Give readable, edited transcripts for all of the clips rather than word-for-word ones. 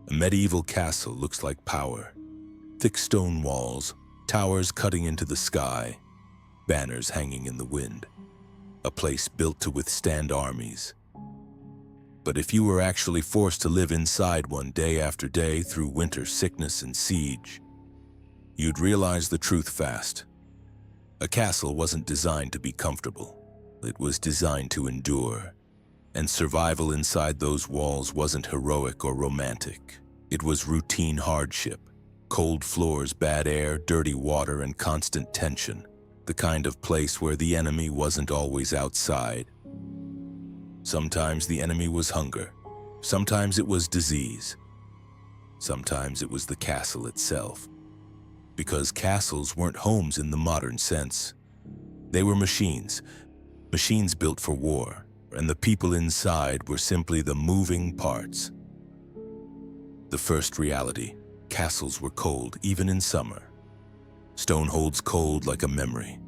A medieval castle looks like power. Thick stone walls, towers cutting into the sky, banners hanging in the wind. A place built to withstand armies. But if you were actually forced to live inside one day after day through winter, sickness, and siege, you'd realize the truth fast. A castle wasn't designed to be comfortable. It was designed to endure. And survival inside those walls wasn't heroic or romantic. It was routine hardship. Cold floors, bad air, dirty water, and constant tension. The kind of place where the enemy wasn't always outside. Sometimes the enemy was hunger. Sometimes it was disease. Sometimes it was the castle itself. Because castles weren't homes in the modern sense. They were machines built for war, and the people inside were simply the moving parts. The first reality, castles were cold even in summer. Stone holds cold like a memory.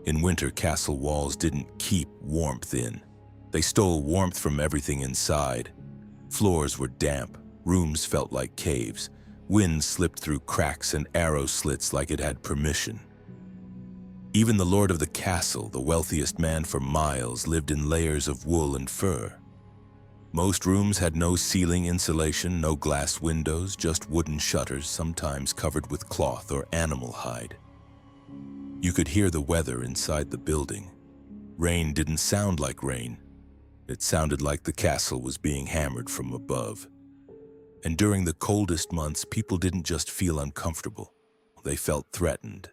In winter, castle walls didn't keep warmth in. They stole warmth from everything inside. Floors were damp, rooms felt like caves. Wind slipped through cracks and arrow slits like it had permission. Even the lord of the castle, the wealthiest man for miles, lived in layers of wool and fur. Most rooms had no ceiling insulation, no glass windows, just wooden shutters, sometimes covered with cloth or animal hide. You could hear the weather inside the building. Rain didn't sound like rain. It sounded like the castle was being hammered from above. And during the coldest months, people didn't just feel uncomfortable. They felt threatened.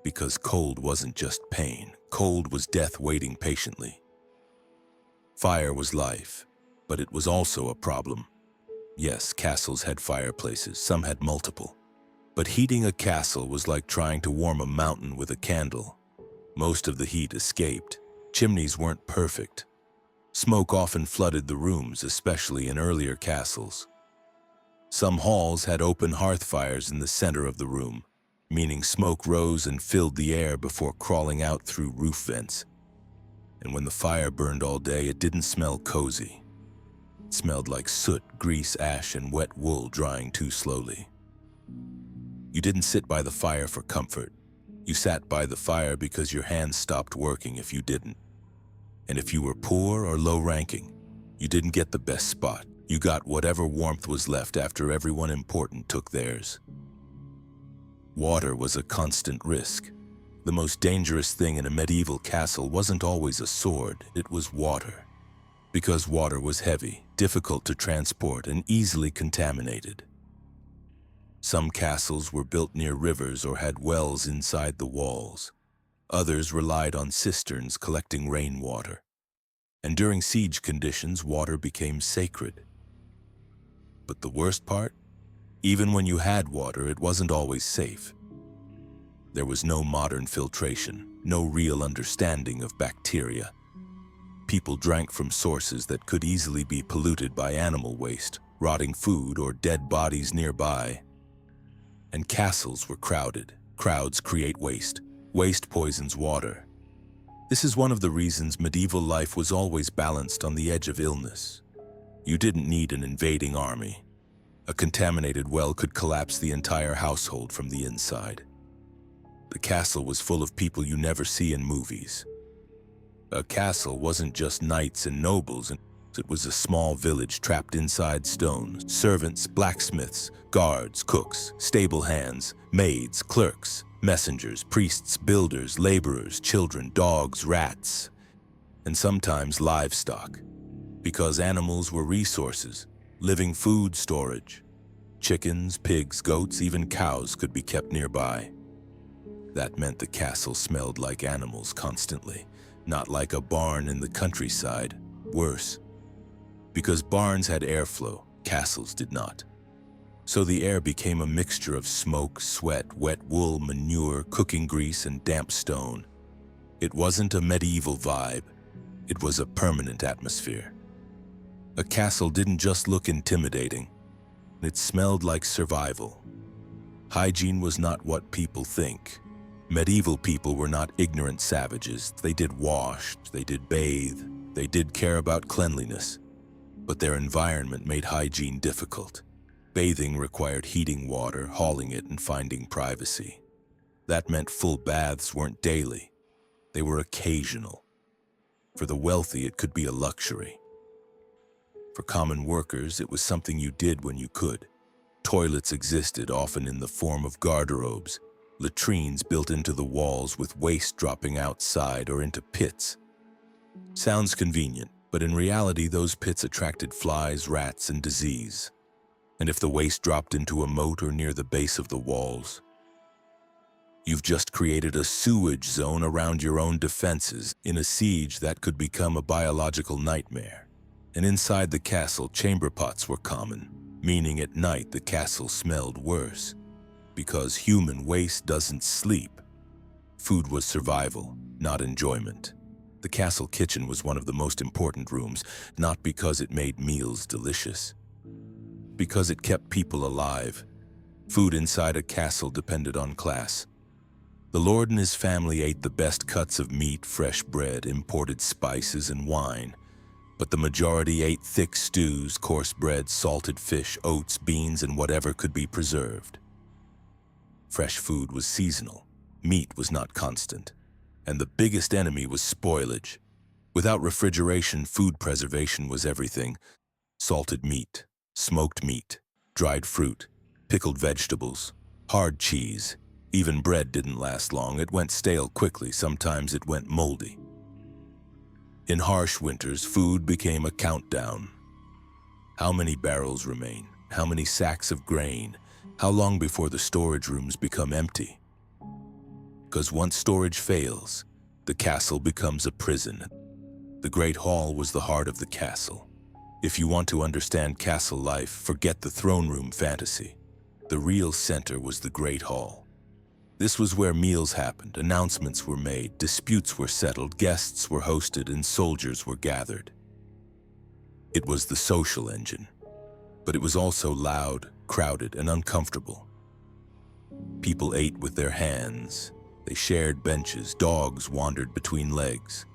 Because cold wasn't just pain. Cold was death waiting patiently. Fire was life, but it was also a problem. Yes, castles had fireplaces. Some had multiple. But heating a castle was like trying to warm a mountain with a candle. Most of the heat escaped. Chimneys weren't perfect. Smoke often flooded the rooms, especially in earlier castles. Some halls had open hearth fires in the center of the room, meaning smoke rose and filled the air before crawling out through roof vents. And when the fire burned all day, it didn't smell cozy. It smelled like soot, grease, ash, and wet wool drying too slowly. You didn't sit by the fire for comfort. You sat by the fire because your hands stopped working if you didn't. And if you were poor or low-ranking, you didn't get the best spot. You got whatever warmth was left after everyone important took theirs. Water was a constant risk. The most dangerous thing in a medieval castle wasn't always a sword, it was water. Because water was heavy, difficult to transport, and easily contaminated. Some castles were built near rivers or had wells inside the walls. Others relied on cisterns collecting rainwater. And during siege conditions, water became sacred. But the worst part? Even when you had water, it wasn't always safe. There was no modern filtration, no real understanding of bacteria. People drank from sources that could easily be polluted by animal waste, rotting food, or dead bodies nearby. And castles were crowded. Crowds create waste. Waste poisons water. This is one of the reasons medieval life was always balanced on the edge of illness. You didn't need an invading army. A contaminated well could collapse the entire household from the inside. The castle was full of people you never see in movies. A castle wasn't just knights and nobles, it was a small village trapped inside stones. Servants, blacksmiths, guards, cooks, stable hands, maids, clerks, messengers, priests, builders, laborers, children, dogs, rats, and sometimes livestock. Because animals were resources, living food storage. Chickens, pigs, goats, even cows could be kept nearby. That meant the castle smelled like animals constantly, not like a barn in the countryside. Worse. Because barns had airflow, castles did not. So the air became a mixture of smoke, sweat, wet wool, manure, cooking grease, and damp stone. It wasn't a medieval vibe. It was a permanent atmosphere. A castle didn't just look intimidating. It smelled like survival. Hygiene was not what people think. Medieval people were not ignorant savages. They did wash, they did bathe, they did care about cleanliness. But their environment made hygiene difficult. Bathing required heating water, hauling it, and finding privacy. That meant full baths weren't daily. They were occasional. For the wealthy, it could be a luxury. For common workers, it was something you did when you could. Toilets existed, often in the form of garderobes, latrines built into the walls with waste dropping outside or into pits. Sounds convenient, but in reality, those pits attracted flies, rats, and disease. And if the waste dropped into a moat or near the base of the walls, you've just created a sewage zone around your own defenses. In a siege, that could become a biological nightmare. And inside the castle, chamber pots were common, meaning at night the castle smelled worse. Because human waste doesn't sleep. Food was survival, not enjoyment. The castle kitchen was one of the most important rooms, not because it made meals delicious, because it kept people alive. Food inside a castle depended on class. The lord and his family ate the best cuts of meat, fresh bread, imported spices, and wine. But the majority ate thick stews, coarse bread, salted fish, oats, beans, and whatever could be preserved. Fresh food was seasonal. Meat was not constant. And the biggest enemy was spoilage. Without refrigeration, food preservation was everything. Salted meat, smoked meat, dried fruit, pickled vegetables, hard cheese. Even bread didn't last long. It went stale quickly. Sometimes it went moldy. In harsh winters, food became a countdown. How many barrels remain? How many sacks of grain? How long before the storage rooms become empty? Because once storage fails, the castle becomes a prison. The Great Hall was the heart of the castle. If you want to understand castle life, forget the throne room fantasy. The real center was the Great Hall. This was where meals happened, announcements were made, disputes were settled, guests were hosted, and soldiers were gathered. It was the social engine, but it was also loud, crowded, and uncomfortable. People ate with their hands. They shared benches. Dogs wandered between legs.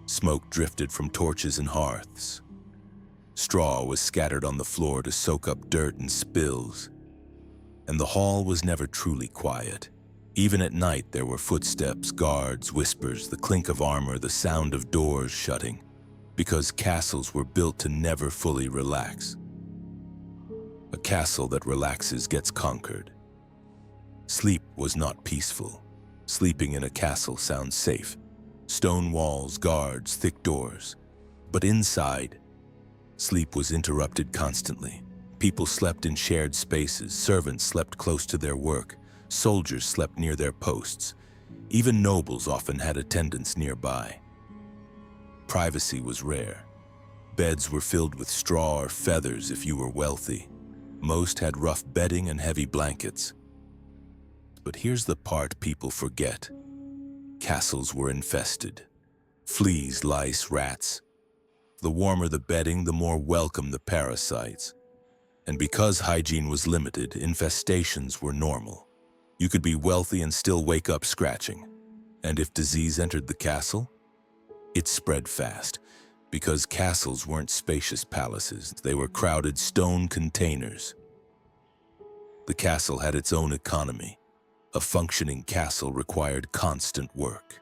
Smoke drifted from torches and hearths. Straw was scattered on the floor to soak up dirt and spills. And the hall was never truly quiet. Even at night, there were footsteps, guards, whispers, the clink of armor, the sound of doors shutting, because castles were built to never fully relax. A castle that relaxes gets conquered. Sleep was not peaceful. Sleeping in a castle sounds safe. Stone walls, guards, thick doors. But inside, sleep was interrupted constantly. People slept in shared spaces. Servants slept close to their work. Soldiers slept near their posts. Even nobles often had attendants nearby. Privacy was rare. Beds were filled with straw or feathers if you were wealthy. Most had rough bedding and heavy blankets. But here's the part people forget. Castles were infested. Fleas, lice, rats. The warmer the bedding, the more welcome the parasites. And because hygiene was limited, infestations were normal. You could be wealthy and still wake up scratching. And if disease entered the castle, it spread fast. Because castles weren't spacious palaces, they were crowded stone containers. The castle had its own economy. A functioning castle required constant work.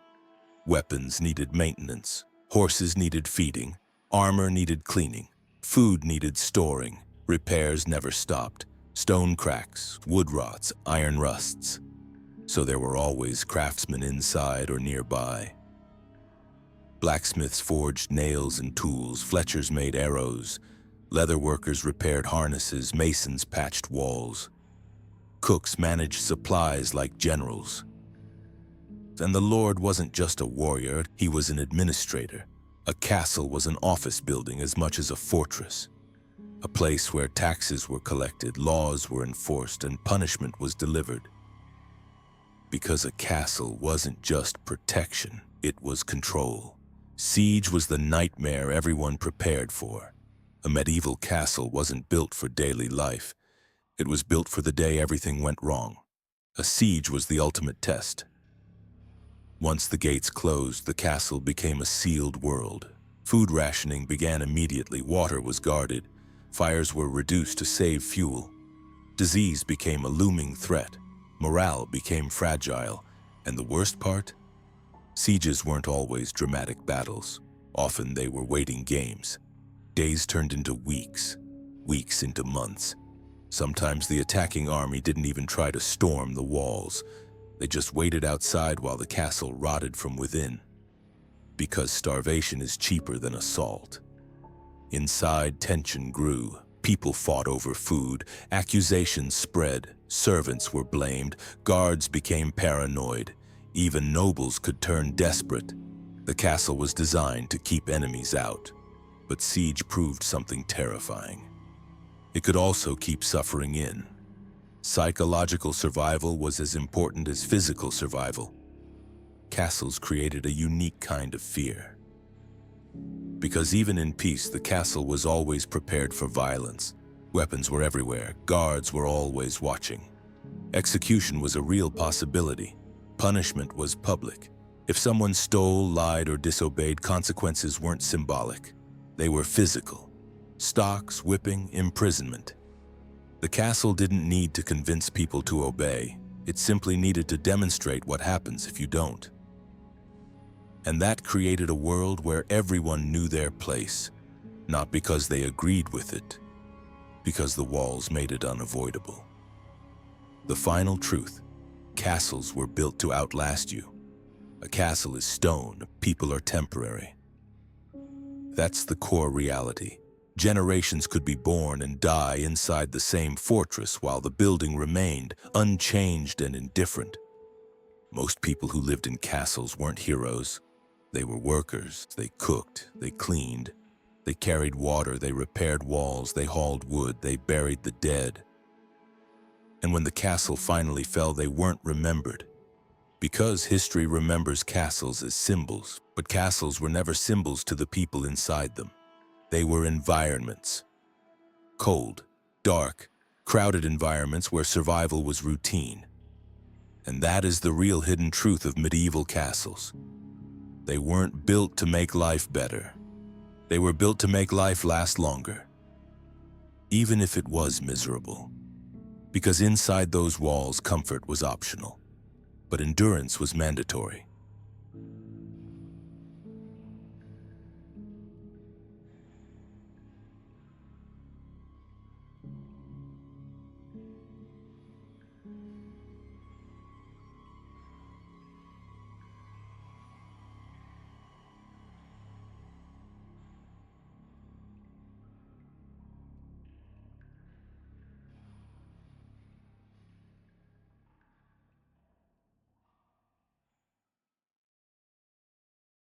Weapons needed maintenance, horses needed feeding, armor needed cleaning, food needed storing, repairs never stopped, stone cracks, wood rots, iron rusts. So there were always craftsmen inside or nearby. Blacksmiths forged nails and tools, fletchers made arrows, leather workers repaired harnesses, masons patched walls. Cooks managed supplies like generals. And the lord wasn't just a warrior, he was an administrator. A castle was an office building as much as a fortress. A place where taxes were collected, laws were enforced, and punishment was delivered. Because a castle wasn't just protection, it was control. Siege was the nightmare everyone prepared for. A medieval castle wasn't built for daily life. It was built for the day everything went wrong. A siege was the ultimate test. Once the gates closed, the castle became a sealed world. Food rationing began immediately. Water was guarded. Fires were reduced to save fuel. Disease became a looming threat. Morale became fragile. And the worst part? Sieges weren't always dramatic battles. Often they were waiting games. Days turned into weeks, weeks into months. Sometimes the attacking army didn't even try to storm the walls. They just waited outside while the castle rotted from within. Because starvation is cheaper than assault. Inside, tension grew. People fought over food. Accusations spread. Servants were blamed. Guards became paranoid. Even nobles could turn desperate. The castle was designed to keep enemies out. But siege proved something terrifying. It could also keep suffering in. Psychological survival was as important as physical survival. Castles created a unique kind of fear. Because even in peace, the castle was always prepared for violence. Weapons were everywhere. Guards were always watching. Execution was a real possibility. Punishment was public. If someone stole, lied, or disobeyed, consequences weren't symbolic. They were physical. Stocks, whipping, imprisonment. The castle didn't need to convince people to obey. It simply needed to demonstrate what happens if you don't. And that created a world where everyone knew their place, not because they agreed with it, because the walls made it unavoidable. The final truth: castles were built to outlast you. A castle is stone, people are temporary. That's the core reality. Generations could be born and die inside the same fortress while the building remained unchanged and indifferent. Most people who lived in castles weren't heroes. They were workers. They cooked, they cleaned, they carried water, they repaired walls, they hauled wood, they buried the dead. And when the castle finally fell, they weren't remembered. Because history remembers castles as symbols, but castles were never symbols to the people inside them. They were environments. Cold, dark, crowded environments where survival was routine. And that is the real hidden truth of medieval castles. They weren't built to make life better. They were built to make life last longer, even if it was miserable. Because inside those walls, comfort was optional, but endurance was mandatory.